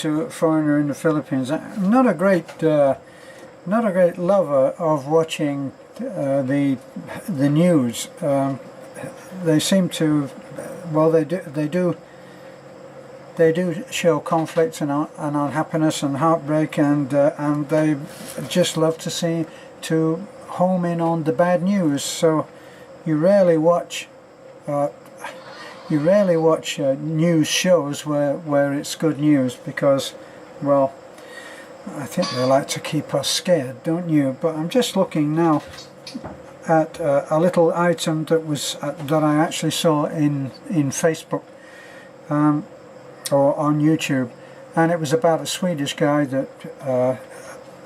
To a foreigner in the Philippines. I'm not a great lover of watching the news. They seem to, well, they do show conflicts and unhappiness and heartbreak, and they just love to home in on the bad news. So you rarely watch news shows where it's good news, because, well, I think they like to keep us scared, don't you? But I'm just looking now at a little item that I actually saw in Facebook or on YouTube, and it was about a Swedish guy that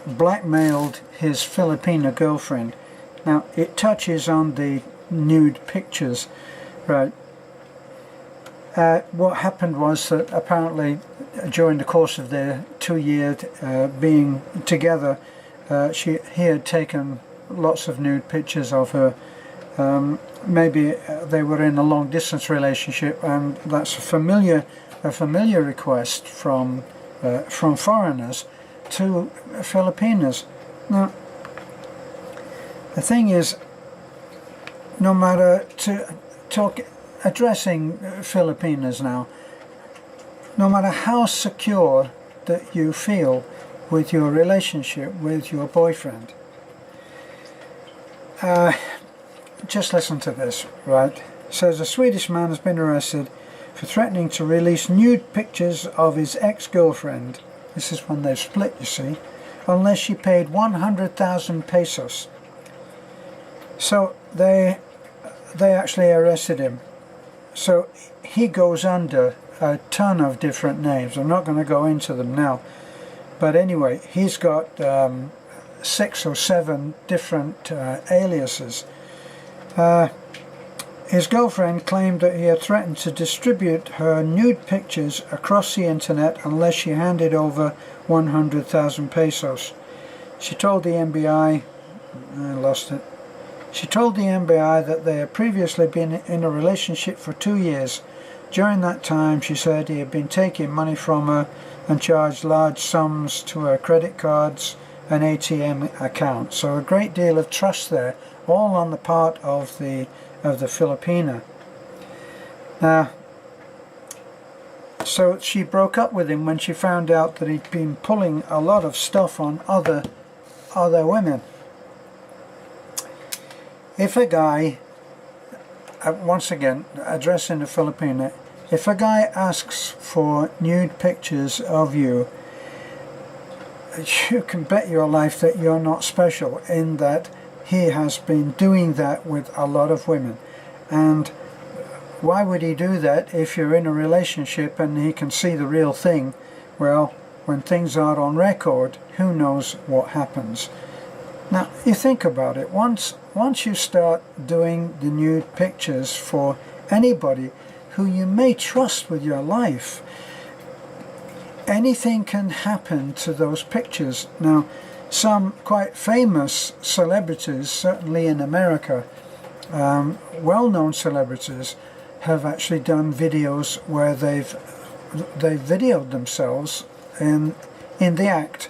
blackmailed his Filipina girlfriend. Now it touches on the nude pictures, right? What happened was that apparently during the course of their 2-year being together, he had taken lots of nude pictures of her. Maybe they were in a long distance relationship, and that's a familiar request from foreigners to Filipinas. Now the thing is, no matter addressing Filipinas now, no matter how secure that you feel with your relationship with your boyfriend, just listen to this, right? It says a Swedish man has been arrested for threatening to release nude pictures of his ex-girlfriend. This is when they've split, you see, unless she paid 100,000 pesos. So they actually arrested him. So he goes under a ton of different names. I'm not going to go into them now, but anyway, he's got 6 or 7 different aliases. His girlfriend claimed that he had threatened to distribute her nude pictures across the internet unless she handed over 100,000 pesos. She told the NBI, I lost it. She told the NBI that they had previously been in a relationship for 2 years. During that time, she said, he had been taking money from her and charged large sums to her credit cards and ATM accounts. So a great deal of trust there, all on the part of the Filipina. So she broke up with him when she found out that he'd been pulling a lot of stuff on other women. If a guy, once again addressing the Filipina, if a guy asks for nude pictures of you, you can bet your life that you're not special, in that he has been doing that with a lot of women. And why would he do that if you're in a relationship and he can see the real thing? Well, when things are on record, who knows what happens. Now, you think about it. Once you start doing the nude pictures for anybody who you may trust with your life, anything can happen to those pictures. Now, some quite famous celebrities, certainly in America, well-known celebrities, have actually done videos where they've videoed themselves in the act,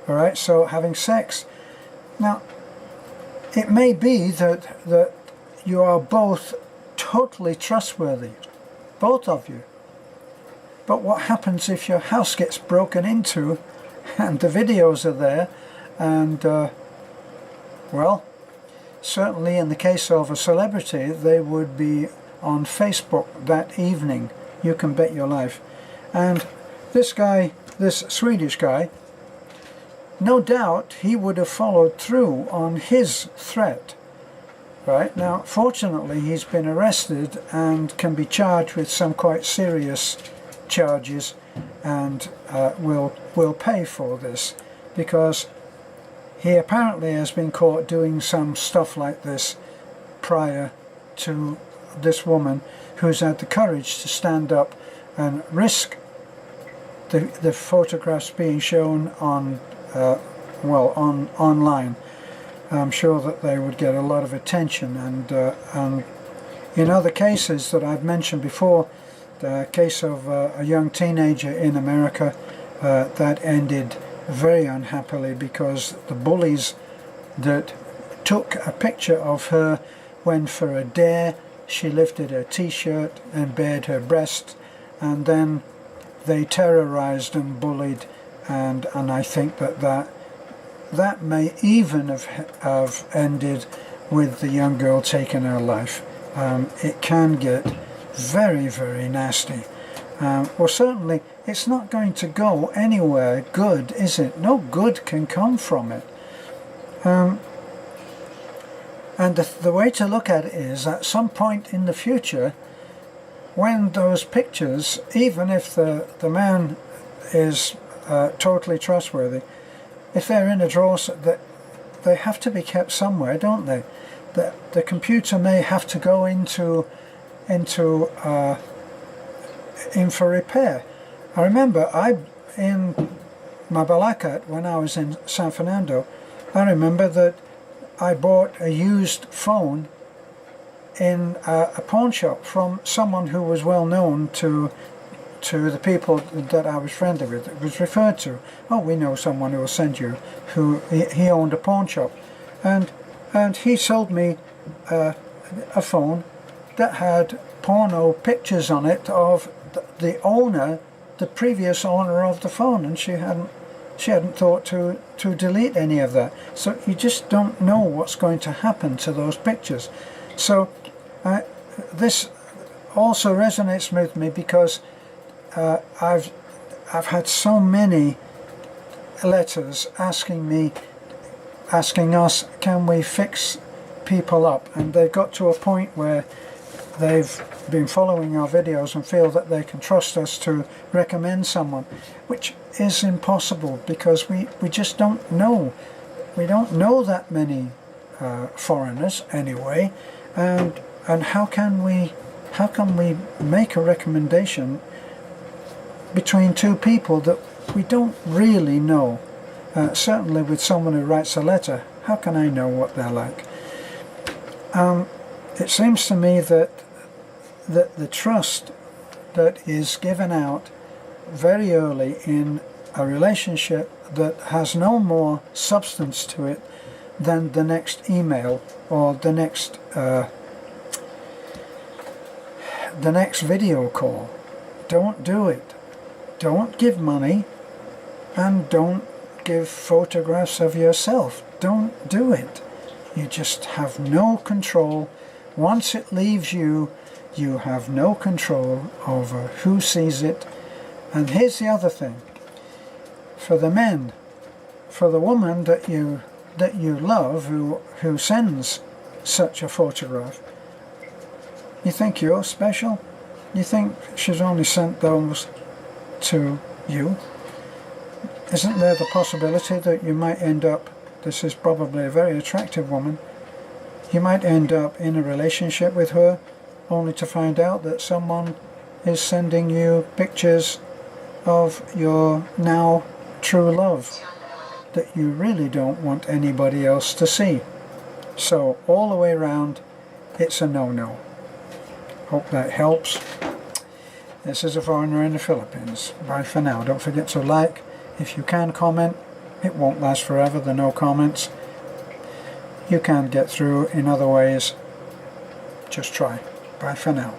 all right, so having sex. Now, it may be that you are both totally trustworthy, both of you. But what happens if your house gets broken into and the videos are there, and, well, certainly in the case of a celebrity, they would be on Facebook that evening. You can bet your life. And this guy, this Swedish guy, no doubt he would have followed through on his threat. Right? Now, fortunately, he's been arrested and can be charged with some quite serious charges, and will pay for this, because he apparently has been caught doing some stuff like this prior to this woman, who's had the courage to stand up and risk the photographs being shown on online. I'm sure that they would get a lot of attention, and in other cases that I've mentioned before, the case of a young teenager in America that ended very unhappily, because the bullies that took a picture of her when for a dare she lifted her t-shirt and bared her breasts, and then they terrorized and bullied, and I think that may even have ended with the young girl taking her life. It can get very, very nasty. Well, certainly it's not going to go anywhere good, is it? No good can come from it. And the way to look at it is, at some point in the future, when those pictures, even if the man is totally trustworthy, if they're in a drawer, they have to be kept somewhere, don't they? The computer may have to go in for repair. I remember in Mabalacat, when I was in San Fernando, I remember that I bought a used phone in a pawn shop from someone who was well known to the people that I was friendly with. It was referred to, oh, we know someone who will send you, who he owned a pawn shop, and he sold me a phone that had porno pictures on it of the owner, the previous owner of the phone, and she hadn't thought to delete any of that. So you just don't know what's going to happen to those pictures. So this also resonates with me, because I've had so many letters asking us, can we fix people up? And they've got to a point where they've been following our videos and feel that they can trust us to recommend someone, which is impossible, because we just don't know. We don't know that many foreigners anyway, and how can we make a recommendation between two people that we don't really know? Certainly with someone who writes a letter, how can I know what they're like? It seems to me that the trust that is given out very early in a relationship that has no more substance to it than the next email or the next video call. Don't do it. Don't give money, and don't give photographs of yourself. Don't do it. You just have no control. Once it leaves you, you have no control over who sees it. And here's the other thing. For the men, for the woman that you love who sends such a photograph, you think you're special? You think she's only sent those to you? Isn't there the possibility that you might end up, this is probably a very attractive woman, you might end up in a relationship with her only to find out that someone is sending you pictures of your now true love that you really don't want anybody else to see. So all the way around, it's a no-no. Hope that helps. This is a foreigner in the Philippines. Bye for now. Don't forget to like. If you can comment, it won't last forever, the no comments. You can get through in other ways. Just try. Bye for now.